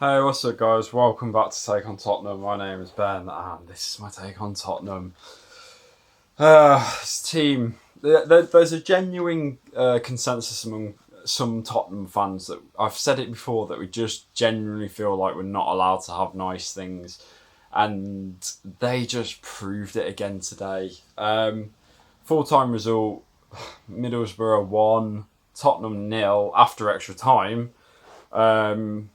Hey, what's up, guys? Welcome back to Take on Tottenham. My name is Ben, and this is my take on Tottenham. This team. There's a genuine consensus among some Tottenham fans that I've said it before that we just genuinely feel like we're not allowed to have nice things, and they just proved it again today. Full time result: Middlesbrough 1, Tottenham 0 after extra time. Um,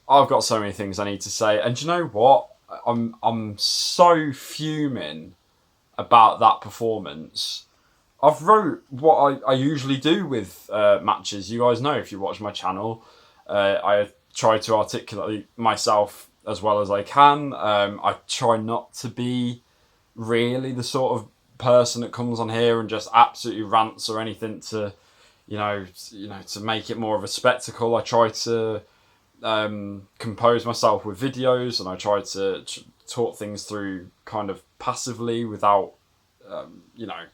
I've got so many things I need to say, and do you know what? I'm so fuming about that performance. I've wrote what I usually do with matches. You guys know if you watch my channel, I try to articulate myself as well as I can. I try not to be really the sort of person that comes on here and just absolutely rants or anything to, to make it more of a spectacle. I try to compose myself with videos, and I try to talk things through kind of passively without, you know,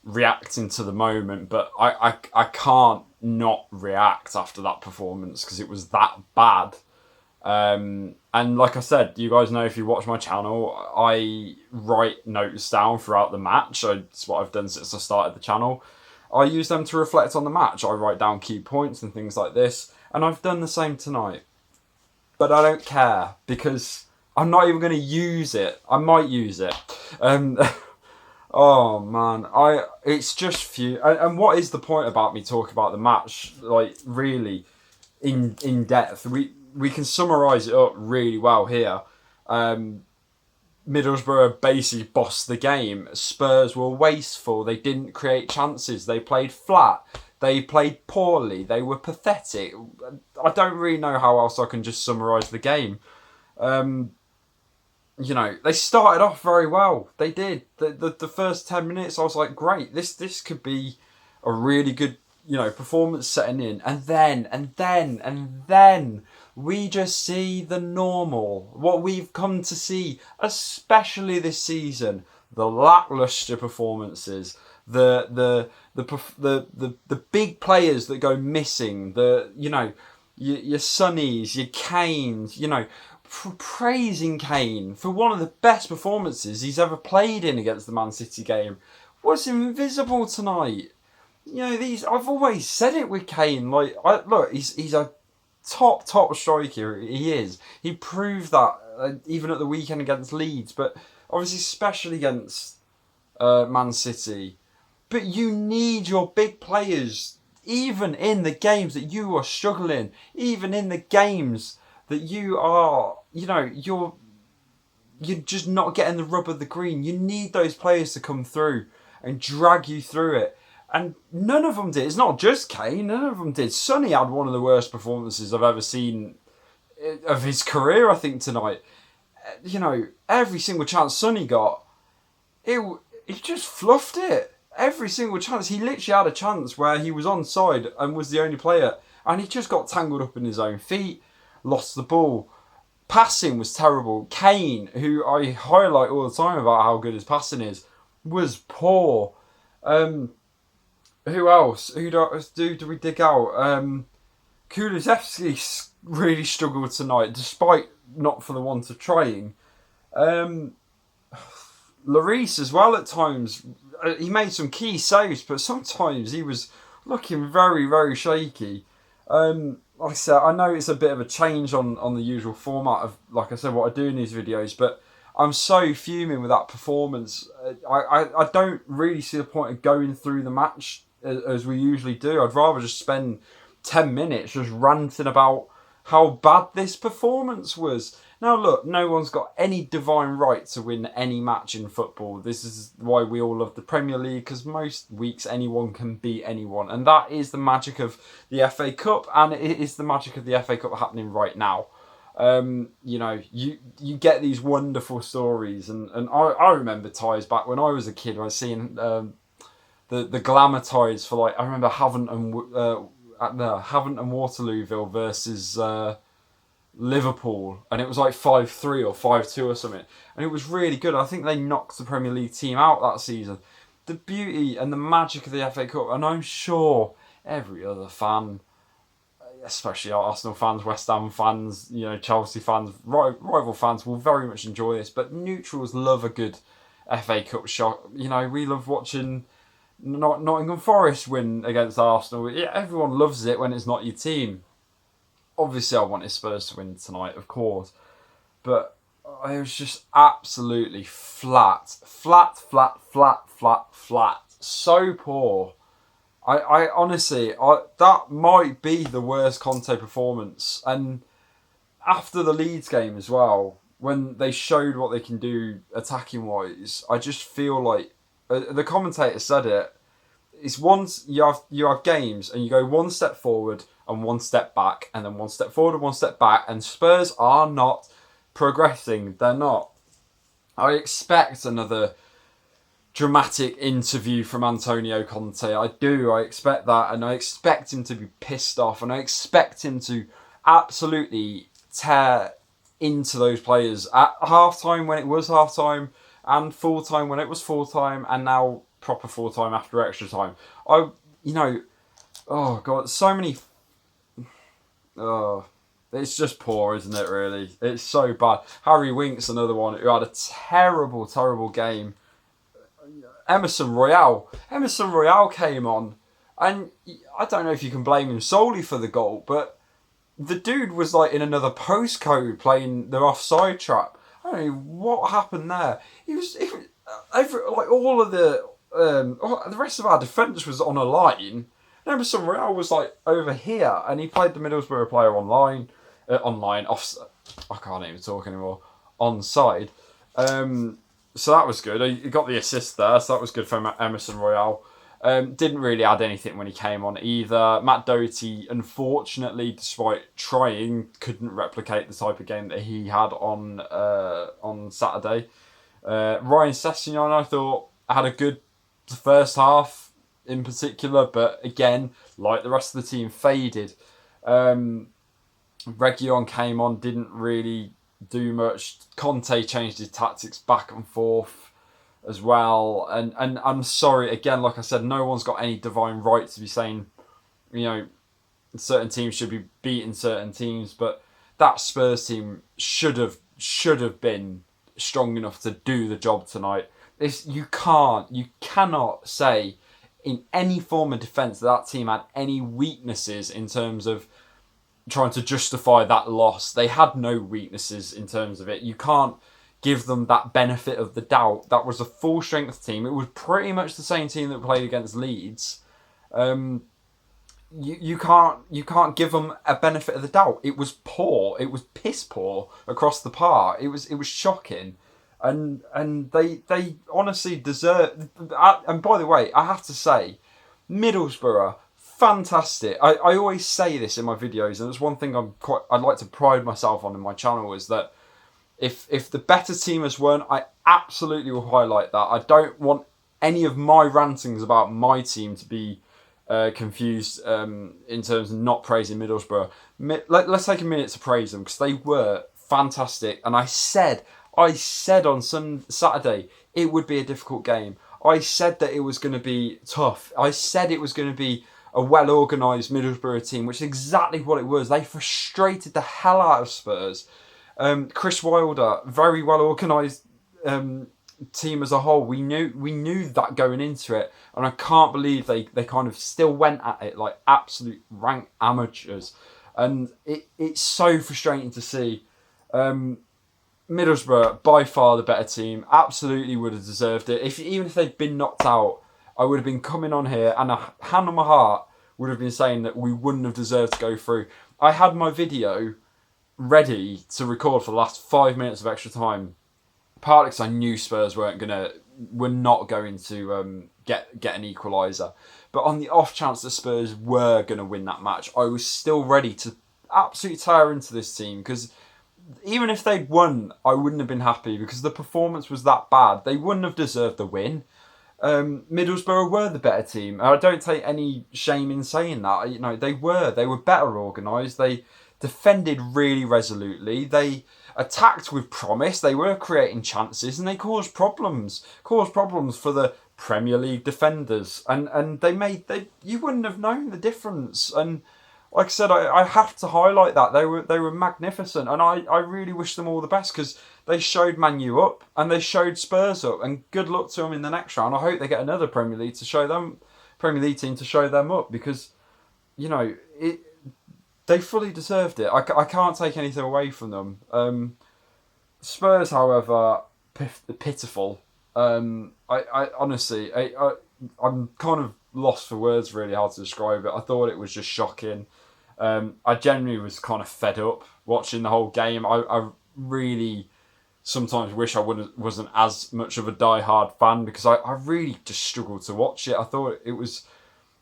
reacting to the moment. But I can't not react after that performance because it was that bad. And like I said, you guys know if you watch my channel, I write notes down throughout the match. It's what I've done since I started the channel. I use them to reflect on the match. I write down key points and things like this, and I've done the same tonight. But I don't care because I'm not even going to use it. I might use it. Um, oh man, it's just few. And what is the point about me talking about the match? Like really, in depth. We can summarise it up really well here. Middlesbrough basically bossed the game. Spurs were wasteful. They didn't create chances. They played flat. They played poorly. They were pathetic. I don't really know how else I can just summarise the game. They started off very well. They did. The first 10 minutes, I was like, great. This could be a really good, performance setting in. And then we just see the normal, what we've come to see, especially this season, the lackluster performances, the big players that go missing, your Sonnies, your Kanes, praising Kane for one of the best performances he's ever played in against the Man City game, was invisible tonight. I've always said it with Kane. He's a top striker. He is. He proved that even at the weekend against Leeds, but obviously especially against Man City. But you need your big players, even in the games that you are struggling, even in the games that you are, you're just not getting the rub of the green. You need those players to come through and drag you through it. And none of them did. It's not just Kane. None of them did. Sonny had one of the worst performances I've ever seen of his career, I think, tonight. Every single chance Sonny got, he just fluffed it. Every single chance. He literally had a chance where he was onside and was the only player, and he just got tangled up in his own feet, lost the ball. Passing was terrible. Kane, who I highlight all the time about how good his passing is, was poor. Who else? Who do we dig out? Kulusevski really struggled tonight, despite not for the want of trying. Lloris as well at times. He made some key saves, but sometimes he was looking very, very shaky. Like I said, I know it's a bit of a change on the usual format of, like I said, what I do in these videos, but I'm so fuming with that performance. I don't really see the point of going through the match as we usually do. I'd rather just spend 10 minutes just ranting about how bad this performance was. Now look, no one's got any divine right to win any match in football. This is why we all love the Premier League, because most weeks anyone can beat anyone. And that is the magic of the FA Cup, and it is the magic of the FA Cup happening right now. You get these wonderful stories, and I remember ties back when I was a kid. I was seeing the glamour ties for, like, I remember Havant and Waterlooville versus Liverpool, and it was like 5-3 or 5-2 or something, and it was really good. I think they knocked the Premier League team out that season. The beauty and the magic of the FA Cup, and I'm sure every other fan especially Arsenal fans, West Ham fans, Chelsea fans, rival fans will very much enjoy this. But neutrals love a good FA Cup shot. We love watching Nottingham Forest win against Arsenal. Yeah, everyone loves it when it's not your team. Obviously, I wanted Spurs to win tonight, of course, but it was just absolutely flat. So poor. I honestly, that might be the worst Conte performance. And after the Leeds game as well, when they showed what they can do attacking wise, I just feel like the commentator said it. It's once you have games and you go one step forward and one step back, and then one step forward and one step back, and Spurs are not progressing. They're not. I expect another dramatic interview from Antonio Conte. I do. I expect that, and I expect him to be pissed off, and I expect him to absolutely tear into those players at half time when it was half time, and full time when it was full time, and now proper full time after extra time. Oh god, so many. Oh, it's just poor, isn't it? Really, it's so bad. Harry Winks, another one who had a terrible, terrible game. Emerson Royale came on, and I don't know if you can blame him solely for the goal, but the dude was like in another postcode playing the offside trap. I don't know what happened there. He was all of the rest of our defence was on a line. And Emerson Royale was like over here, and he played the Middlesbrough player off. I can't even talk anymore. Onside. So that was good. He got the assist there, so that was good for Emerson Royale. Didn't really add anything when he came on either. Matt Doherty, unfortunately, despite trying, couldn't replicate the type of game that he had on Saturday. Ryan Sessegnon, I thought, had a good first half in particular, but again, like the rest of the team, faded. Reguilon came on, didn't really do much. Conte changed his tactics back and forth as well, and I'm sorry again, like I said, no one's got any divine right to be saying certain teams should be beating certain teams, but that Spurs team should have been strong enough to do the job tonight. You cannot say in any form of defence that team had any weaknesses in terms of trying to justify that loss. They had no weaknesses in terms of it. You can't give them that benefit of the doubt. That was a full strength team. It was pretty much the same team that played against Leeds. You can't give them a benefit of the doubt. It was poor. It was piss poor across the park. It was shocking, and they honestly deserve. And by the way, I have to say, Middlesbrough, fantastic. I always say this in my videos, and it's one thing I'd like to pride myself on in my channel, is that if the better team has won, I absolutely will highlight that. I don't want any of my rantings about my team to be confused in terms of not praising Middlesbrough. Let's take a minute to praise them, because they were fantastic. And I said on Saturday it would be a difficult game. I said that it was going to be tough. I said it was going to be a well-organised Middlesbrough team, which is exactly what it was. They frustrated the hell out of Spurs. Chris Wilder, very well-organised team as a whole. We knew that going into it, and I can't believe they kind of still went at it like absolute rank amateurs. And it's so frustrating to see. Middlesbrough, by far the better team, absolutely would have deserved it. Even if they'd been knocked out, I would have been coming on here, and a hand on my heart would have been saying that we wouldn't have deserved to go through. I had my video ready to record for the last 5 minutes of extra time, partly because I knew Spurs were not going to get an equaliser. But on the off chance that Spurs were going to win that match, I was still ready to absolutely tear into this team, because even if they'd won, I wouldn't have been happy, because the performance was that bad. They wouldn't have deserved the win. Middlesbrough were the better team. I don't take any shame in saying that. They were better organised. They defended really resolutely. They attacked with promise. They were creating chances, and they caused problems for the Premier League defenders. And you wouldn't have known the difference. And like I said, I have to highlight that they were magnificent, and I really wish them all the best because they showed Man U up and they showed Spurs up, and good luck to them in the next round. I hope they get another Premier League team to show them up because they fully deserved it. I can't take anything away from them. Spurs, however, pitiful. I honestly, I'm kind of lost for words really how to describe it. I thought it was just shocking. I genuinely was kind of fed up watching the whole game. I really sometimes wish I wasn't as much of a die-hard fan because I really just struggled to watch it. I thought it was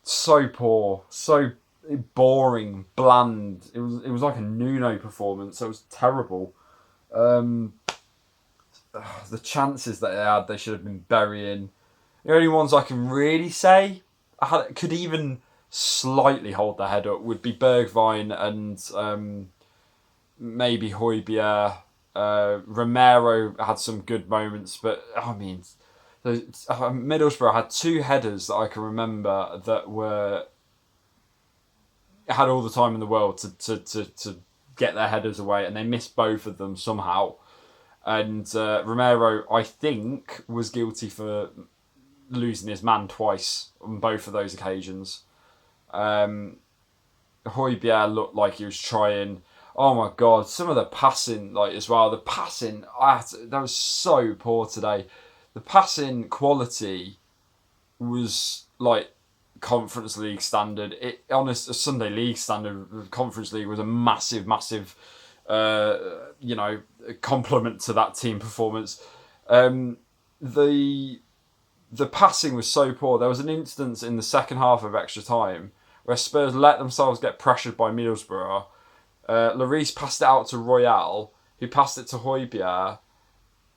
so poor, so boring, bland. It was like a Nuno performance. It was terrible. The chances that they had, they should have been burying. The only ones I can really say could even slightly hold their head up would be Bergwijn and maybe Højbjerg. Romero had some good moments, but I mean, Middlesbrough had 2 headers that I can remember that had all the time in the world to get their headers away, and they missed both of them somehow. And Romero, I think, was guilty for losing his man twice on both of those occasions. Højbjerg looked like he was trying. Oh my god, some of the passing, like as well. The passing, that was so poor today. The passing quality was like Conference League standard. Sunday League standard. Conference League was a massive compliment to that team performance. The passing was so poor. There was an instance in the second half of extra time where Spurs let themselves get pressured by Middlesbrough. Lloris passed it out to Royal, who passed it to Højbjerg,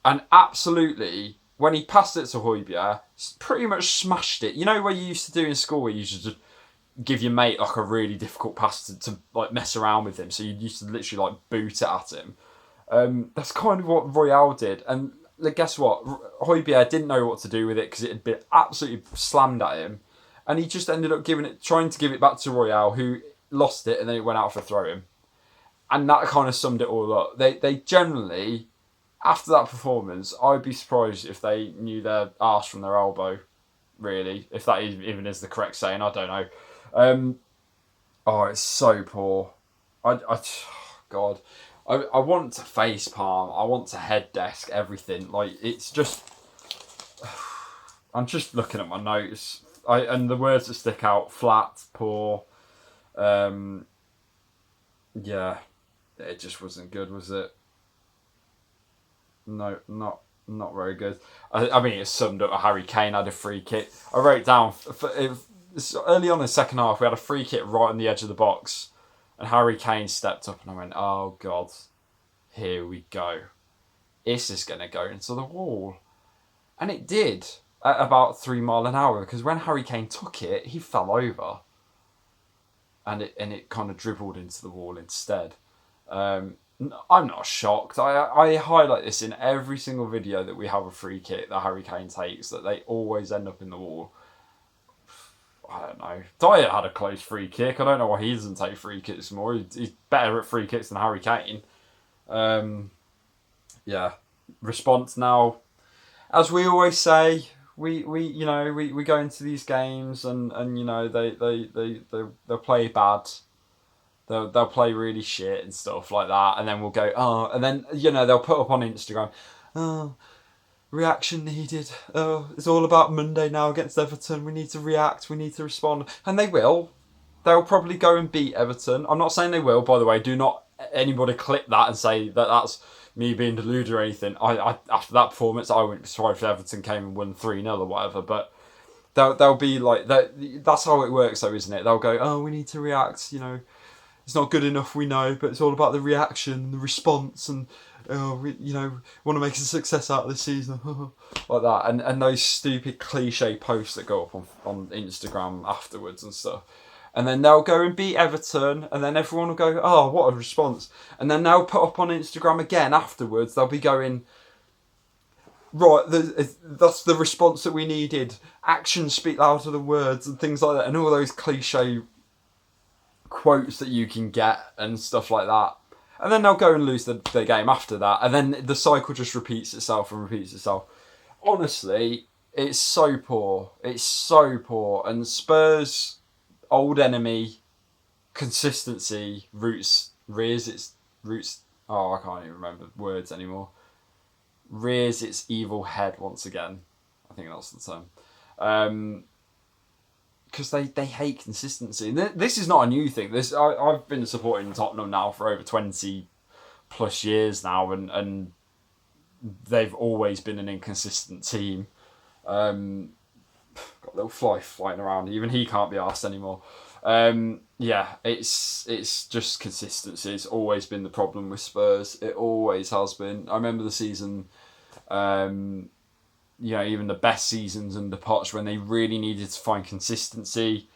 and absolutely, when he passed it to Højbjerg, pretty much smashed it. You know where you used to do in school where you used to just give your mate like a really difficult pass to like mess around with him, so you used to literally like boot it at him. That's kind of what Royal did, and guess what? Højbjerg didn't know what to do with it because it had been absolutely slammed at him, and he just ended up trying to give it back to Royal, who lost it, and then it went out for throw-in. And that kind of summed it all up. They generally, after that performance, I'd be surprised if they knew their arse from their elbow, really. If that even is the correct saying, I don't know. It's so poor. God. I want to face palm. I want to head desk, everything. Like, it's just... I'm just looking at my notes. And the words that stick out, flat, poor. Yeah. It just wasn't good, was it? No, not very good. I mean, it summed up. Harry Kane had a free kick. I wrote down early on in the second half, we had a free kick right on the edge of the box, and Harry Kane stepped up, and I went, "Oh God, here we go. This is going to go into the wall," and it did at about 3 miles an hour. Because when Harry Kane took it, he fell over, and it kind of dribbled into the wall instead. I'm not shocked. I highlight this in every single video that we have a free kick that Harry Kane takes, that they always end up in the wall. I don't know. Dyer had a close free kick. I don't know why he doesn't take free kicks more. He's better at free kicks than Harry Kane. Yeah. Response now. As we always say, we go into these games and they'll play bad. They'll play really shit and stuff like that, and then we'll go, and then they'll put up on Instagram, reaction needed. It's all about Monday now against Everton. We need to react. We need to respond, and they will. They'll probably go and beat Everton. I'm not saying they will, by the way. Do not anybody clip that and say that that's me being deluded or anything. I after that performance, I wouldn't be surprised if Everton came and won 3-0 or whatever, but. They'll be like that. That's how it works, though, isn't it? They'll go, we need to react. It's not good enough, we know, but it's all about the reaction, the response, and we want to make a success out of this season, like that. And those stupid cliche posts that go up on Instagram afterwards and stuff. And then they'll go and beat Everton, and then everyone will go, "Oh, what a response!" And then they'll put up on Instagram again afterwards. They'll be going, "Right, that's the response that we needed. Actions speak louder than words," and things like that, and all those cliche quotes that you can get and stuff like that. And then they'll go and lose the game after that. And then the cycle just repeats itself and repeats itself. Honestly, it's so poor. It's so poor. And Spurs, old enemy, consistency, rears its roots. Oh, I can't even remember words anymore. Rears its evil head once again. I think that's the term. Because they hate consistency. And this is not a new thing. I've been supporting Tottenham now for over 20 plus years now, and they've always been an inconsistent team. Got a little fly flying around. Even he can't be arsed anymore. It's just consistency. It's always been the problem with Spurs. It always has been. I remember the season, even the best seasons under Poch, when they really needed to find consistency,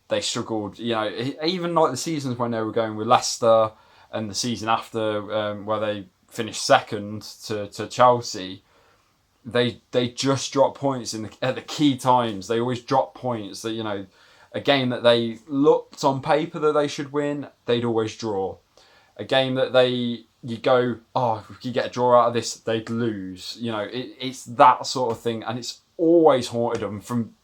they struggled. Even like the seasons when they were going with Leicester and the season after, where they finished second to Chelsea, they just dropped points at the key times. They always drop points. That a game that they looked on paper that they should win, they'd always draw. A game that you go, oh, if you get a draw out of this, they'd lose. It's that sort of thing, and it's always haunted them from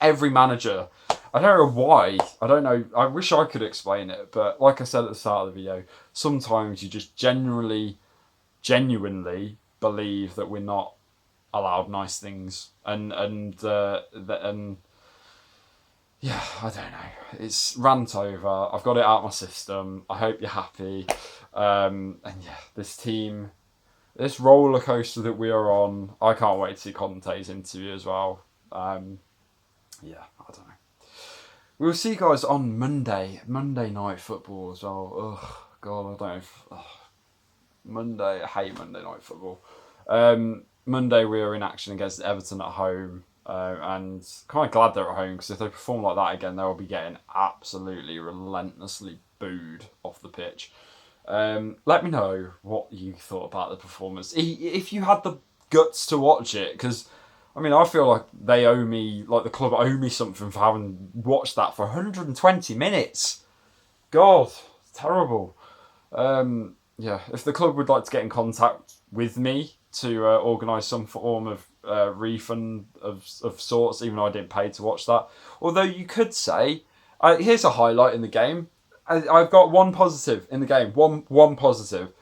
every manager. I don't know why. I don't know. I wish I could explain it, but like I said at the start of the video, sometimes you just genuinely believe that we're not allowed nice things, and yeah, I don't know. It's rant over. I've got it out of my system. I hope you're happy. And yeah, this team, this roller coaster that we are on, I can't wait to see Conte's interview as well. I don't know. We'll see you guys on Monday night football as well. Ugh, God, I don't know. Monday, I hate Monday night football. Monday we are in action against Everton at home. And kind of glad they're at home, because if they perform like that again, they'll be getting absolutely relentlessly booed off the pitch. Let me know what you thought about the performance. If you had the guts to watch it, because I feel like they owe me, like the club owe me something for having watched that for 120 minutes. God, it's terrible. If the club would like to get in contact with me to organise some form of refund of sorts, even though I didn't pay to watch that. Although you could say, here's a highlight in the game. I've got one positive in the game. One positive.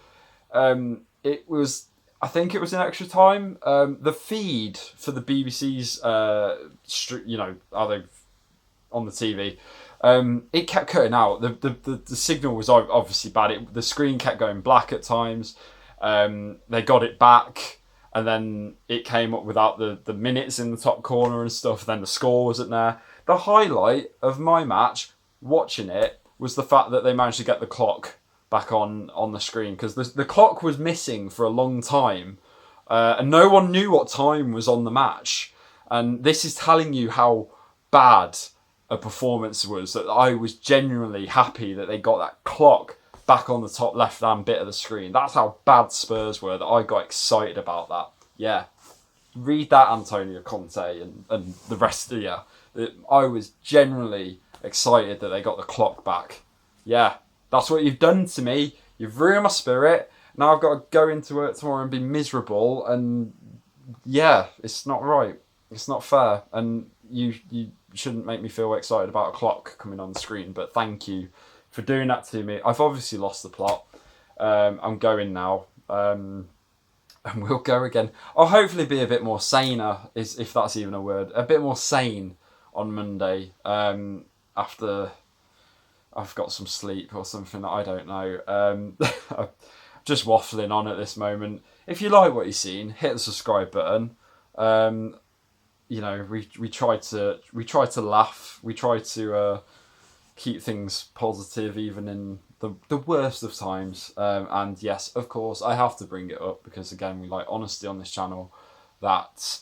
It was, I think it was in extra time. The feed for the BBC's, are they on the TV? It kept cutting out. The signal was obviously bad. The screen kept going black at times. They got it back, and then it came up without the minutes in the top corner and stuff. Then the score wasn't there. The highlight of my match, watching it, was the fact that they managed to get the clock back on the screen, because the clock was missing for a long time, and no one knew what time was on the match. And this is telling you how bad a performance was, that I was genuinely happy that they got that clock back on the top left-hand bit of the screen. That's how bad Spurs were, that I got excited about that. Yeah. Read that, Antonio Conte and the rest of you. I was genuinely excited that they got the clock back. Yeah. That's what you've done to me. You've ruined my spirit. Now I've got to go into work tomorrow and be miserable. And yeah, it's not right. It's not fair. And you shouldn't make me feel excited about a clock coming on the screen. But thank you for doing that to me. I've obviously lost the plot. I'm going now. And we'll go again. I'll hopefully be a bit more saner, if that's even a word. A bit more sane on Monday. After I've got some sleep or something. I don't know. I'm just waffling on at this moment. If you like what you've seen, hit the subscribe button. We try to laugh. We try to keep things positive even in the worst of times. And yes, of course, I have to bring it up because, again, we like honesty on this channel, that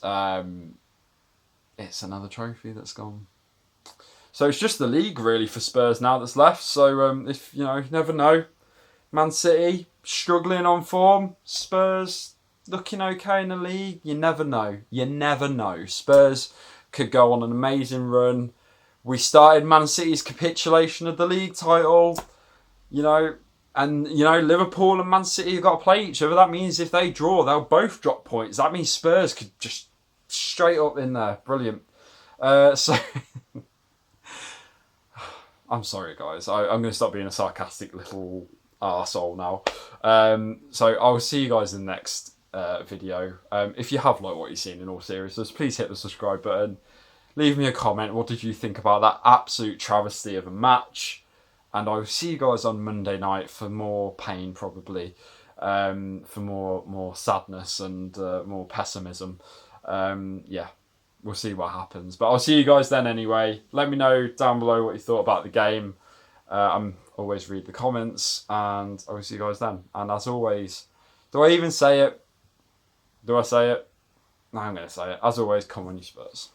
it's another trophy that's gone. So it's just the league really for Spurs now that's left. So if you never know, Man City struggling on form, Spurs looking okay in the league. You never know. Spurs could go on an amazing run. We started Man City's capitulation of the league title, and Liverpool and Man City have got to play each other. That means if they draw, they'll both drop points. That means Spurs could just straight up in there. Brilliant. So I'm sorry, guys. I'm going to stop being a sarcastic little arsehole now. So I'll see you guys in the next video. If you have liked what you've seen, in all seriousness, please hit the subscribe button. Leave me a comment. What did you think about that absolute travesty of a match? And I will see you guys on Monday night for more pain, probably, for more sadness and more pessimism. Yeah, we'll see what happens. But I'll see you guys then anyway. Let me know down below what you thought about the game. I'm always read the comments, and I will see you guys then. And as always, do I even say it? Do I say it? No, I'm going to say it. As always, come on, you Spurs.